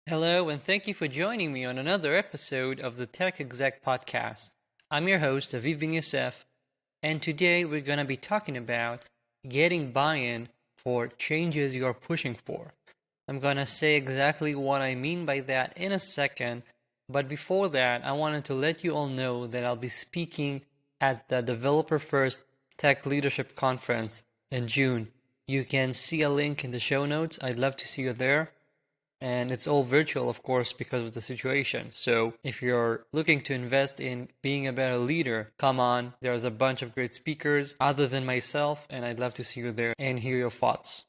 Hello, and thank you for joining me on another episode of the Tech Exec podcast. I'm your host, Aviv Ben-Yosef, and today we're going to be talking about getting buy-in for changes you're pushing for. I'm going to say exactly what I mean by that in a second, but before that, I wanted to let you all know that I'll be speaking at the Developer First Tech Leadership Conference in June. You can see a link in the show notes. I'd love to see you there. And it's all virtual, of course, because of the situation. So if you're looking to invest in being a better leader, come on. There's a bunch of great speakers other than myself, and I'd love to see you there and hear your thoughts.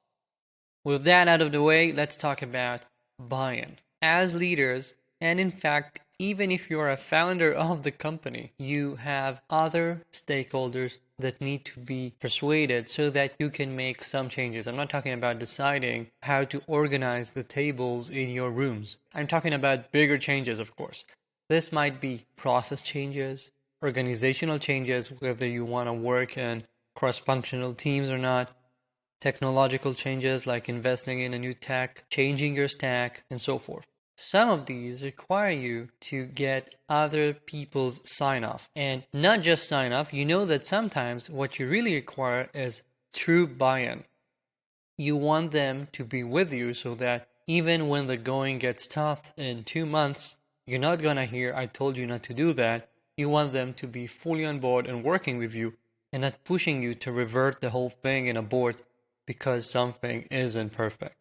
With that out of the way, let's talk about buy-in. As leaders, and in fact, even if you're a founder of the company, you have other stakeholders that need to be persuaded so that you can make some changes. I'm not talking about deciding how to organize the tables in your rooms. I'm talking about bigger changes, of course. This might be process changes, organizational changes, whether you want to work in cross-functional teams or not, technological changes like investing in a new tech, changing your stack, and so forth. Some of these require you to get other people's sign off. And not just sign off, you know that sometimes what you really require is true buy-in. You want them to be with you so that even when the going gets tough in 2 months, you're not going to hear, I told you not to do that. You want them to be fully on board and working with you and not pushing you to revert the whole thing and abort because something isn't perfect.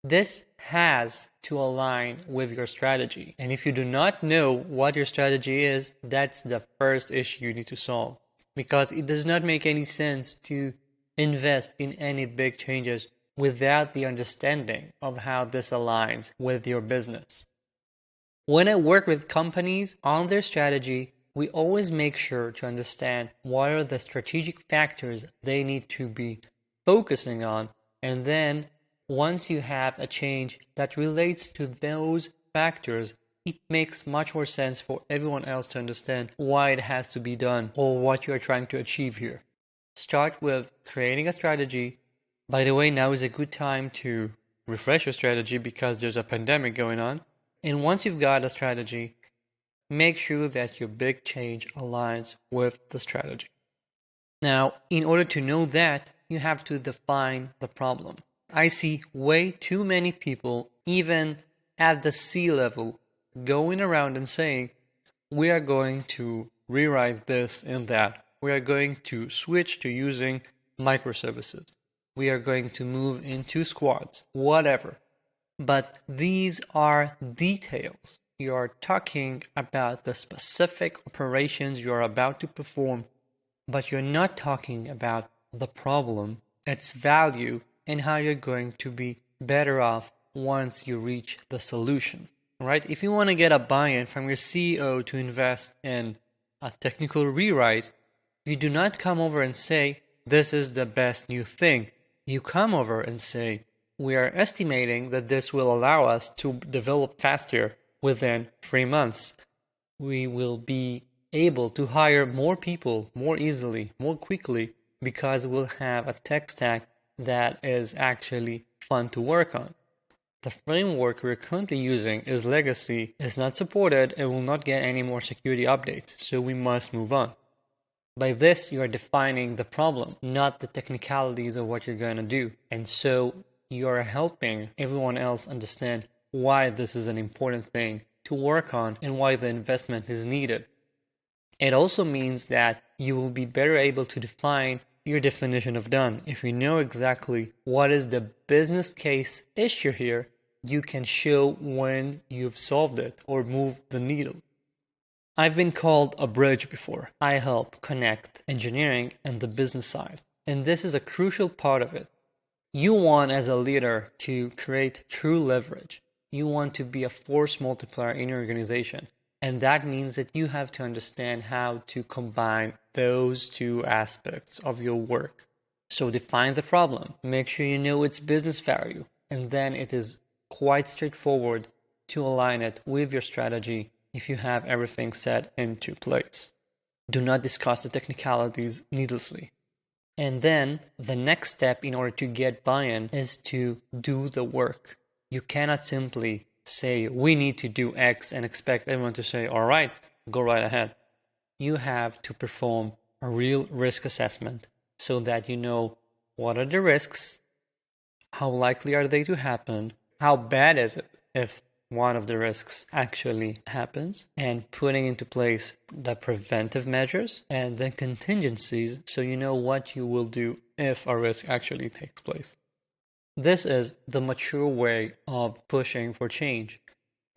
This has to align with your strategy. And if you do not know what your strategy is, that's the first issue you need to solve. Because it does not make any sense to invest in any big changes without the understanding of how this aligns with your business. When I work with companies on their strategy, we always make sure to understand what are the strategic factors they need to be focusing on, and then once you have a change that relates to those factors, it makes much more sense for everyone else to understand why it has to be done or what you're trying to achieve here. Start with creating a strategy. By the way, now is a good time to refresh your strategy because there's a pandemic going on. And once you've got a strategy, make sure that your big change aligns with the strategy. Now, in order to know that, you have to define the problem. I see way too many people, even at the C-level, going around and saying, we are going to rewrite this and that. We are going to switch to using microservices. We are going to move into squads, whatever. But these are details. You are talking about the specific operations you are about to perform, but you're not talking about the problem, its value, and how you're going to be better off once you reach the solution. Right? If you want to get a buy-in from your CEO to invest in a technical rewrite, you do not come over and say, this is the best new thing. You come over and say, we are estimating that this will allow us to develop faster within 3 months. We will be able to hire more people more easily, more quickly, because we'll have a tech stack that is actually fun to work on. The framework we're currently using is legacy, is not supported, and will not get any more security updates, so we must move on. By this, you are defining the problem, not the technicalities of what you're going to do. And so you are helping everyone else understand why this is an important thing to work on and why the investment is needed. It also means that you will be better able to define your definition of done. If you know exactly what is the business case issue here, you can show when you've solved it or moved the needle. I've been called a bridge before. I help connect engineering and the business side, and this is a crucial part of it. You want, as a leader, to create true leverage. You want to be a force multiplier in your organization. And that means that you have to understand how to combine those two aspects of your work. So define the problem, make sure you know its business value, and then it is quite straightforward to align it with your strategy if you have everything set into place. Do not discuss the technicalities needlessly. And then the next step in order to get buy-in is to do the work. You cannot simply say we need to do X and expect everyone to say, all right, go right ahead. You have to perform a real risk assessment so that you know what are the risks, how likely are they to happen, how bad is it if one of the risks actually happens, and putting into place the preventive measures and the contingencies so you know what you will do if a risk actually takes place. This is the mature way of pushing for change.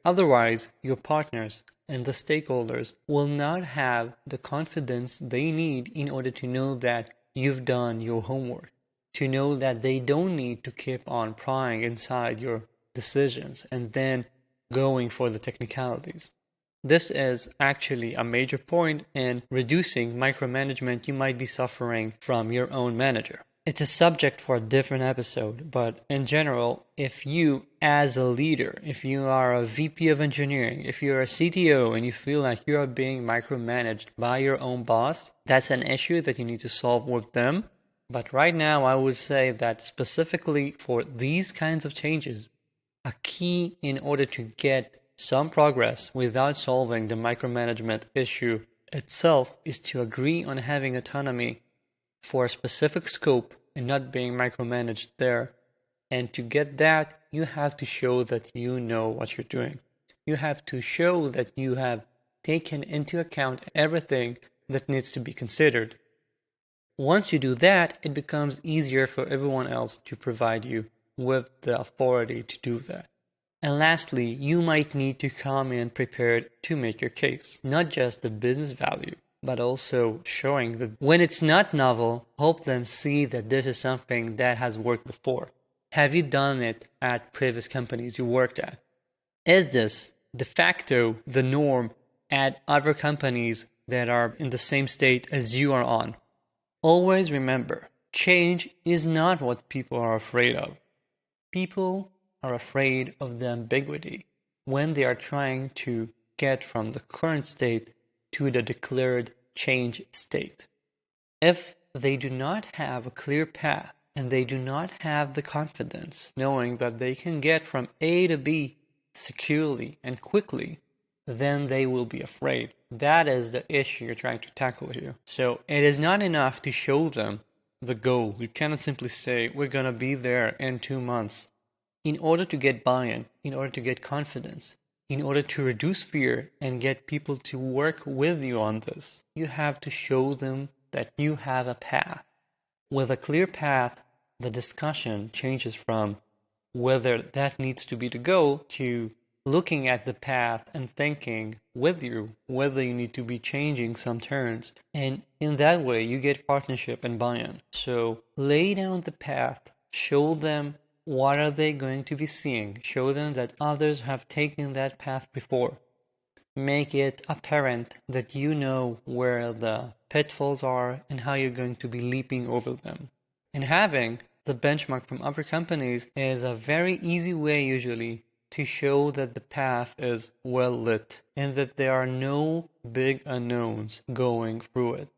Otherwise, your partners and the stakeholders will not have the confidence they need in order to know that you've done your homework, to know that they don't need to keep on prying inside your decisions and then going for the technicalities. This is actually a major point in reducing micromanagement you might be suffering from your own manager. It's a subject for a different episode, but in general, if you, as a leader, if you are a VP of engineering, if you're a CTO and you feel like you are being micromanaged by your own boss, that's an issue that you need to solve with them. But right now, I would say that specifically for these kinds of changes, a key in order to get some progress without solving the micromanagement issue itself is to agree on having autonomy for a specific scope and not being micromanaged there. And to get that, you have to show that you know what you're doing. You have to show that you have taken into account everything that needs to be considered. Once you do that, it becomes easier for everyone else to provide you with the authority to do that. And lastly, you might need to come in prepared to make your case, not just the business value, but also showing that when it's not novel, help them see that this is something that has worked before. Have you done it at previous companies you worked at? Is this de facto the norm at other companies that are in the same state as you are on? Always remember, change is not what people are afraid of. People are afraid of the ambiguity when they are trying to get from the current state to the declared change state. If they do not have a clear path and they do not have the confidence knowing that they can get from A to B securely and quickly, then they will be afraid. That is the issue you're trying to tackle here. So it is not enough to show them the goal. You cannot simply say, we're going to be there in 2 months. In order to get buy-in, in order to get confidence, in order to reduce fear and get people to work with you on this, you have to show them that you have a path. With a clear path, the discussion changes from whether that needs to be the goal to looking at the path and thinking with you whether you need to be changing some turns. And in that way, you get partnership and buy-in. So lay down the path, show them what are they going to be seeing, show them that others have taken that path before. Make it apparent that you know where the pitfalls are and how you're going to be leaping over them. And having the benchmark from other companies is a very easy way usually to show that the path is well lit and that there are no big unknowns going through it.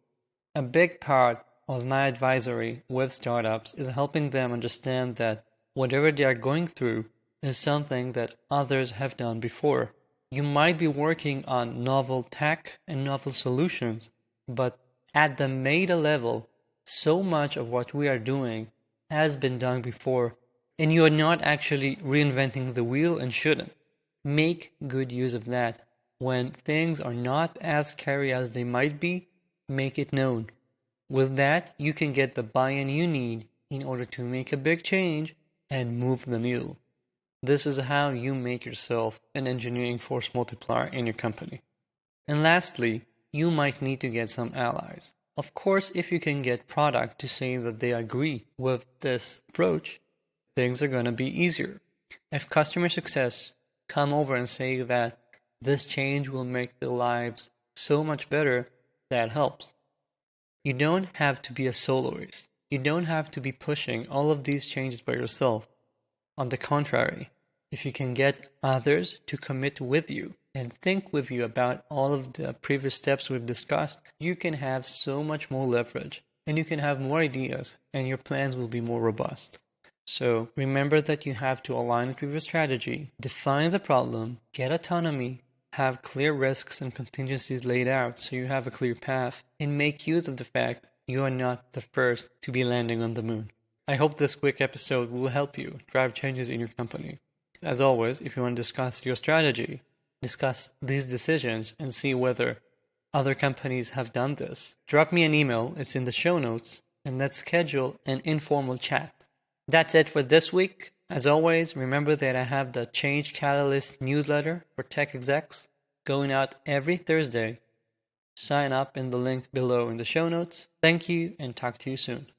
A big part of my advisory with startups is helping them understand that whatever they are going through is something that others have done before. You might be working on novel tech and novel solutions, but at the meta level, so much of what we are doing has been done before, and you are not actually reinventing the wheel and shouldn't. Make good use of that. When things are not as scary as they might be, make it known. With that, you can get the buy-in you need in order to make a big change and move the needle. This is how you make yourself an engineering force multiplier in your company. And lastly, you might need to get some allies. Of course, if you can get product to say that they agree with this approach, things are going to be easier. If customer success come over and say that this change will make their lives so much better, that helps. You don't have to be a soloist. You don't have to be pushing all of these changes by yourself. On the contrary, if you can get others to commit with you and think with you about all of the previous steps we've discussed, you can have so much more leverage and you can have more ideas and your plans will be more robust. So remember that you have to align it with your strategy, define the problem, get autonomy, have clear risks and contingencies laid out so you have a clear path, and make use of the fact you are not the first to be landing on the moon. I hope this quick episode will help you drive changes in your company. As always, if you want to discuss your strategy, discuss these decisions, and see whether other companies have done this, drop me an email, it's in the show notes, and let's schedule an informal chat. That's it for this week. As always, remember that I have the Change Catalyst newsletter for tech execs going out every Thursday. Sign up in the link below in the show notes. Thank you and talk to you soon.